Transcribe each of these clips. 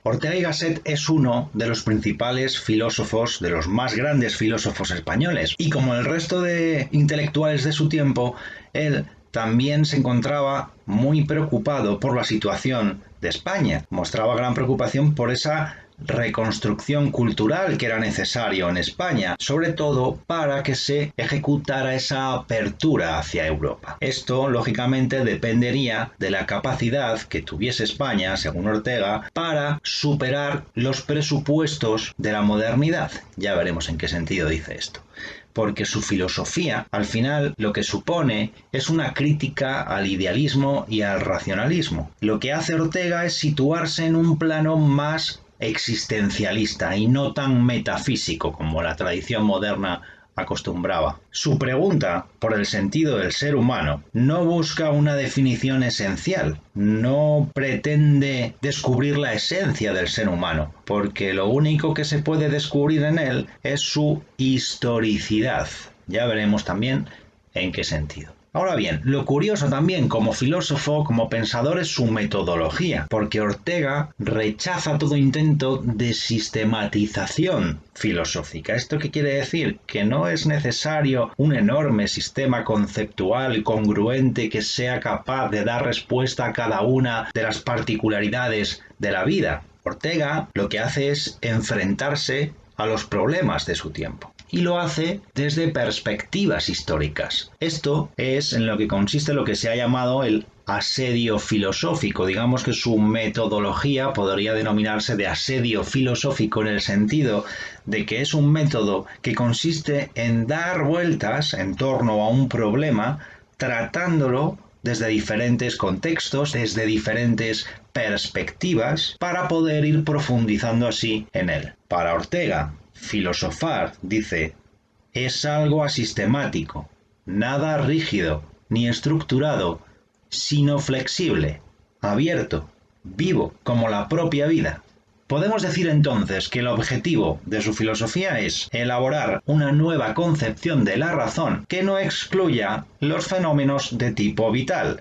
Ortega y Gasset es uno de los principales filósofos, de los más grandes filósofos españoles, y como el resto de intelectuales de su tiempo, él también se encontraba muy preocupado por la situación de España. Mostraba gran preocupación por esa reconstrucción cultural que era necesario en España, sobre todo para que se ejecutara esa apertura hacia Europa. Esto, lógicamente, dependería de la capacidad que tuviese España, según Ortega, para superar los presupuestos de la modernidad. Ya veremos en qué sentido dice esto. Porque su filosofía, al final, lo que supone es una crítica al idealismo y al racionalismo. Lo que hace Ortega es situarse en un plano más existencialista y no tan metafísico como la tradición moderna acostumbraba. Su pregunta por el sentido del ser humano no busca una definición esencial, no pretende descubrir la esencia del ser humano, porque lo único que se puede descubrir en él es su historicidad. Ya veremos también en qué sentido. Ahora bien, lo curioso también como filósofo, como pensador, es su metodología, porque Ortega rechaza todo intento de sistematización filosófica. ¿Esto qué quiere decir? Que no es necesario un enorme sistema conceptual congruente que sea capaz de dar respuesta a cada una de las particularidades de la vida. Ortega lo que hace es enfrentarse a los problemas de su tiempo. Y lo hace desde perspectivas históricas. Esto es en lo que consiste lo que se ha llamado el asedio filosófico. Digamos que su metodología podría denominarse de asedio filosófico en el sentido de que es un método que consiste en dar vueltas en torno a un problema, tratándolo desde diferentes contextos, desde diferentes perspectivas, para poder ir profundizando así en él. Para Ortega, filosofar, dice, es algo asistemático, nada rígido ni estructurado, sino flexible, abierto, vivo, como la propia vida. Podemos decir entonces que el objetivo de su filosofía es elaborar una nueva concepción de la razón que no excluya los fenómenos de tipo vital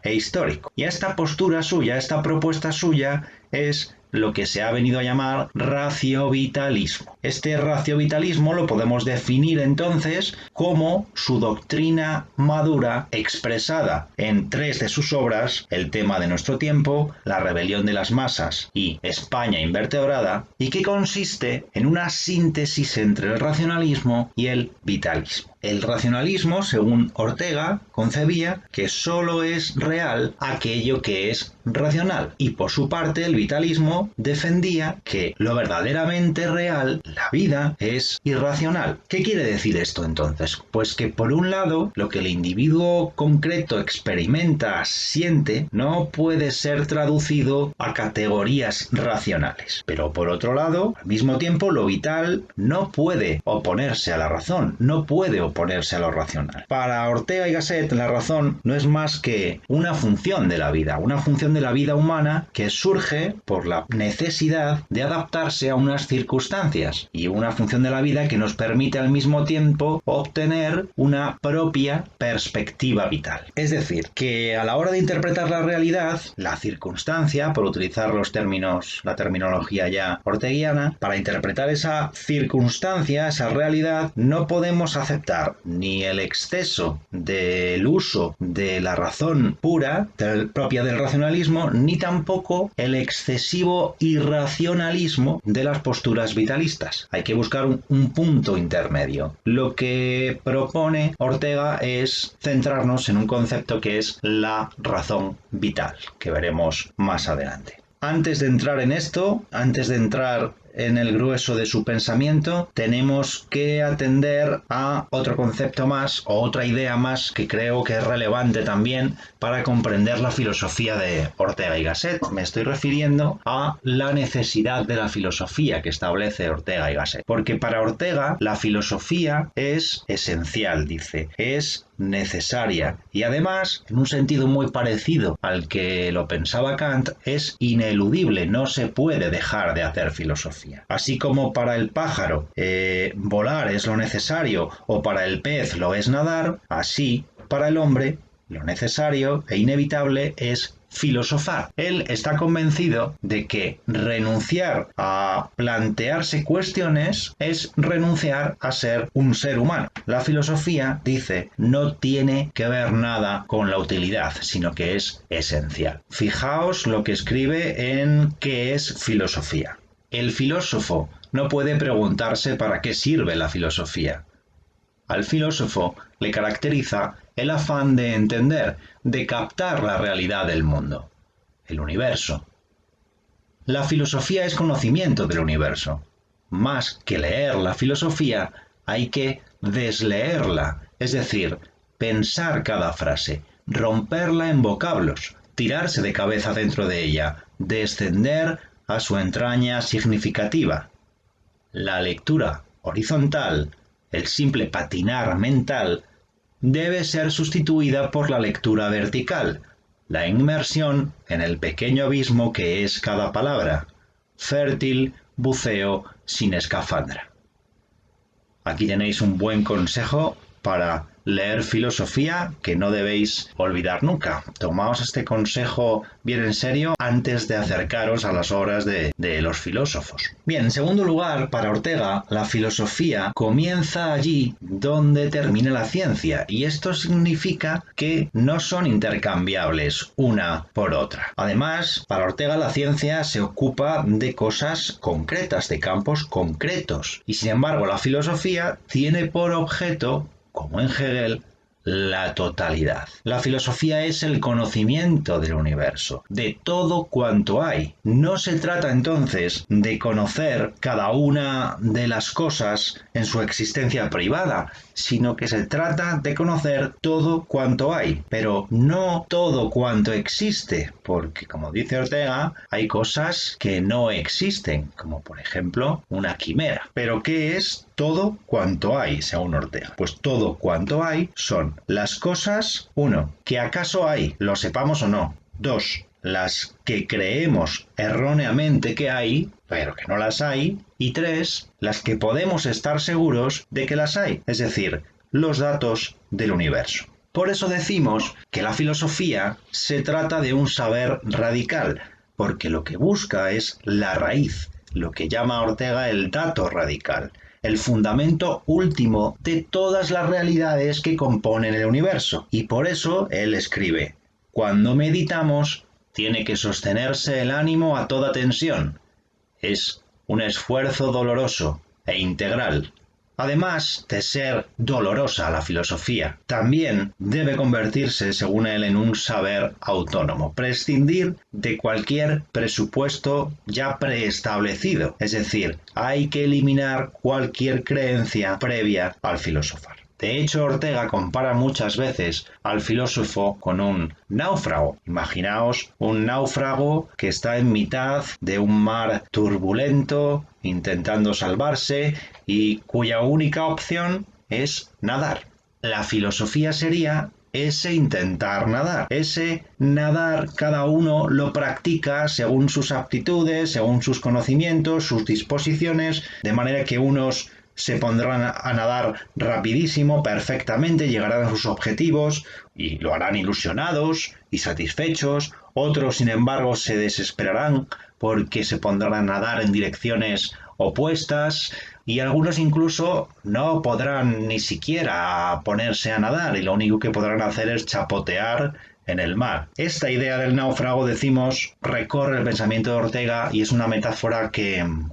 e histórico. Y esta postura suya, esta propuesta suya es lo que se ha venido a llamar raciovitalismo. Este raciovitalismo lo podemos definir entonces como su doctrina madura expresada en 3 de sus obras, El tema de nuestro tiempo, La rebelión de las masas y España invertebrada, y que consiste en una síntesis entre el racionalismo y el vitalismo. El racionalismo, según Ortega, concebía que solo es real aquello que es racional, y por su parte el vitalismo defendía que lo verdaderamente real, la vida, es irracional. ¿Qué quiere decir esto entonces? Pues que por un lado, lo que el individuo concreto experimenta, siente, no puede ser traducido a categorías racionales. Pero por otro lado, al mismo tiempo, lo vital no puede oponerse a la razón, no puede oponerse a lo racional. Para Ortega y Gasset, la razón no es más que una función de la vida, una función de la vida humana que surge por la necesidad de adaptarse a unas circunstancias, y una función de la vida que nos permite al mismo tiempo obtener una propia perspectiva vital. Es decir, que a la hora de interpretar la realidad, la circunstancia, por utilizar la terminología ya orteguiana, para interpretar esa circunstancia, esa realidad, no podemos aceptar ni el exceso del uso de la razón pura, propia del racionalismo, ni tampoco el excesivo irracionalismo de las posturas vitalistas. Hay que buscar un punto intermedio. Lo que propone Ortega es centrarnos en un concepto que es la razón vital, que veremos más adelante. Antes de entrar en esto, antes de entrar en el grueso de su pensamiento, tenemos que atender a otro concepto más o otra idea más que creo que es relevante también para comprender la filosofía de Ortega y Gasset. Me estoy refiriendo a la necesidad de la filosofía que establece Ortega y Gasset. Porque para Ortega la filosofía es esencial, dice, es necesaria y además, en un sentido muy parecido al que lo pensaba Kant, es ineludible, no se puede dejar de hacer filosofía. Así como para el pájaro volar es lo necesario o para el pez lo es nadar, así para el hombre Lo necesario e inevitable es filosofar. Él está convencido de que renunciar a plantearse cuestiones es renunciar a ser un ser humano. La filosofía, dice, no tiene que ver nada con la utilidad, sino que es esencial. Fijaos lo que escribe en ¿Qué es filosofía? El filósofo no puede preguntarse para qué sirve la filosofía. Al filósofo le caracteriza el afán de entender, de captar la realidad del mundo, el universo. La filosofía es conocimiento del universo. Más que leer la filosofía, hay que desleerla, es decir, pensar cada frase, romperla en vocablos, tirarse de cabeza dentro de ella, descender a su entraña significativa. La lectura horizontal, el simple patinar mental, debe ser sustituida por la lectura vertical, la inmersión en el pequeño abismo que es cada palabra, fértil buceo sin escafandra. Aquí tenéis un buen consejo para leer filosofía que no debéis olvidar nunca. Tomaos este consejo bien en serio antes de acercaros a las obras de los filósofos. Bien, en segundo lugar, para Ortega, la filosofía comienza allí donde termina la ciencia, y esto significa que no son intercambiables una por otra. Además, para Ortega la ciencia se ocupa de cosas concretas, de campos concretos, y sin embargo la filosofía tiene por objeto, como en Hegel, la totalidad. La filosofía es el conocimiento del universo, de todo cuanto hay. No se trata entonces de conocer cada una de las cosas en su existencia privada, sino que se trata de conocer todo cuanto hay, pero no todo cuanto existe, porque como dice Ortega, hay cosas que no existen, como por ejemplo una quimera. ¿Pero qué es todo cuanto hay, según Ortega? Pues todo cuanto hay son las cosas, 1, que acaso hay, lo sepamos o no; 2, las que creemos erróneamente que hay, pero que no las hay; y 3, las que podemos estar seguros de que las hay, es decir, los datos del universo. Por eso decimos que la filosofía se trata de un saber radical, porque lo que busca es la raíz, lo que llama Ortega el dato radical, el fundamento último de todas las realidades que componen el universo. Y por eso él escribe: cuando meditamos, tiene que sostenerse el ánimo a toda tensión. Es un esfuerzo doloroso e integral. Además de ser dolorosa la filosofía, también debe convertirse, según él, en un saber autónomo, prescindir de cualquier presupuesto ya preestablecido, es decir, hay que eliminar cualquier creencia previa al filosofar. De hecho, Ortega compara muchas veces al filósofo con un náufrago. Imaginaos un náufrago que está en mitad de un mar turbulento, intentando salvarse, y cuya única opción es nadar. La filosofía sería ese intentar nadar. Ese nadar cada uno lo practica según sus aptitudes, según sus conocimientos, sus disposiciones, de manera que unos se pondrán a nadar rapidísimo, perfectamente, llegarán a sus objetivos y lo harán ilusionados y satisfechos. Otros, sin embargo, se desesperarán porque se pondrán a nadar en direcciones opuestas, y algunos incluso no podrán ni siquiera ponerse a nadar y lo único que podrán hacer es chapotear en el mar. Esta idea del náufrago, decimos, recorre el pensamiento de Ortega y es una metáfora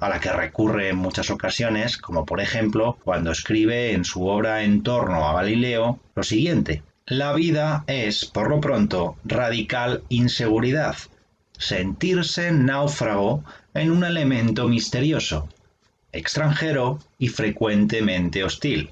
a la que recurre en muchas ocasiones, como por ejemplo cuando escribe en su obra En torno a Galileo lo siguiente: la vida es, por lo pronto, radical inseguridad, sentirse náufrago en un elemento misterioso, extranjero y frecuentemente hostil.